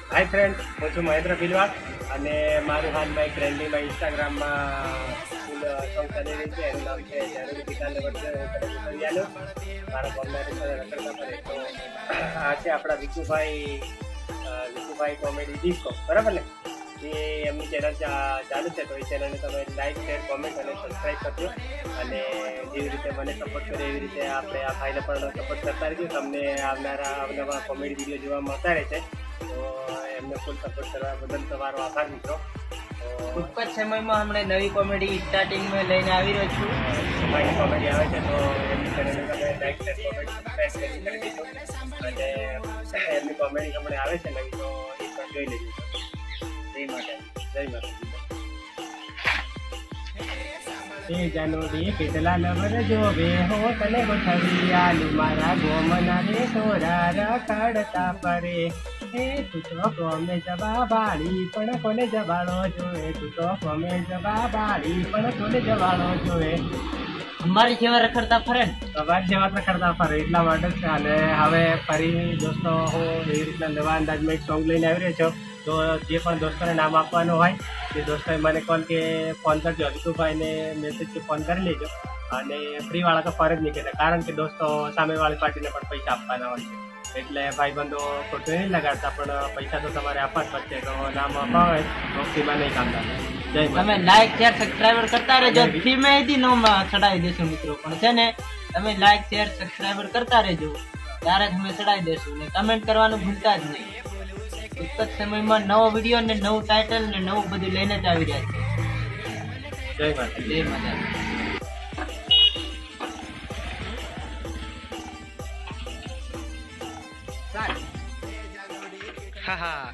હાય friend, હું છું મહેન્દ્ર ભીલવાડ અને મારું હાલમાં એક ટ્રેન્ડિંગમાં ઇન્સ્ટાગ્રામમાં સોંગ ચાલી રહી છે. એનું નામ છે જરૂરી ગીતાને વચ્ચે મારા બોલનારી સાથે રખડતા પડે. તો આ છે આપણા વિકુભાઈ કોમેડી ડિસ્કો, બરાબર ને? એ એમની ચેનલ ચાલુ છે, તો એ ચેનલને તમે લાઈક, શેર, કોમેન્ટ અને સબસ્ક્રાઈબ કરજો. અને જેવી રીતે મને સપોર્ટ કરે એવી રીતે આપણે આ ભાઈને પણ સપોર્ટ કરતા રહીશું. તમને આવનારા અવનવા કોમેડી વિડીયો જોવા મળતા રહેશે. તો એમને ફૂલ સપોર્ટ કરવા બદલ તમારો આભાર મિત્રો. ટૂંક જ સમયમાં હમણાં નવી કોમેડી સ્ટાર્ટિંગમાં લઈને આવી રહ્યો છું. ભાઈની કોમેડી આવે છે તો એમની ચેનલને તમે લાઈક, શેર, કોમેન્ટ, સબસ્ક્રાઈબ કરી દેજો. અને એમની કોમેડી હમણાં આવે છે નવી, તો એ પણ જોઈ લેજો. જય માતા. એ જાનોડી કેટલા લવર જોવે હો તને ગોઠવી આલુ મારા ગોમના રે સોરા રખડતા ફરે. એ તું તો ગમે જવાબાળી પણ કોને જવાળો જોવે. તું તો ગમે જવાબાળી પણ કોને જવાળો જોવે. અમારી જેવા રખડતા ફરે ને, અમારી જેવા રખડતા ફરે એટલા માટે જ. અને હવે ફરી દોસ્તો હું એવી રીતના નવા અંદાજમાં એક સોંગ લઈને આવી રહ્યો છું. તો જે પણ દોસ્તોને નામ આપવાનું હોય તે દોસ્તોએ મને ફોન કરજો. વિકુભાઈને મેસેજ કે ફોન કરી લેજો. અને ફ્રીવાળા તો ફર જ નહીં કહેતા, કારણ કે દોસ્તો સામેવાળી પાર્ટીને પણ પૈસા આપવાના હોય છે. એટલે ભાઈબંધો ખોટું નહીં લગાડતા, પણ પૈસા તો તમારે આપવા જ પડશે. તો નામ આપવા હોય તો ફ્રીમાં નહીં કામ થાય. તમે લાઈક, શેર, સબસ્ક્રાઈબર કરતા રહેજો. ફી મેં નોમાં ચડાવી દેશું મિત્રો, પણ છે ને તમે લાઈક, શેર, સબસ્ક્રાઈબર કરતા રહેજો, ત્યારે જ અમે ચડાવી દેશું. ને કમેન્ટ કરવાનું ભૂલતા જ નહીં. એક જ સમયમાં નવો વિડીયો ને નવું ટાઇટલ ને નવું બધું લઈને જ આવી રહ્યા છે. જય માતા. જય માતા. હા હા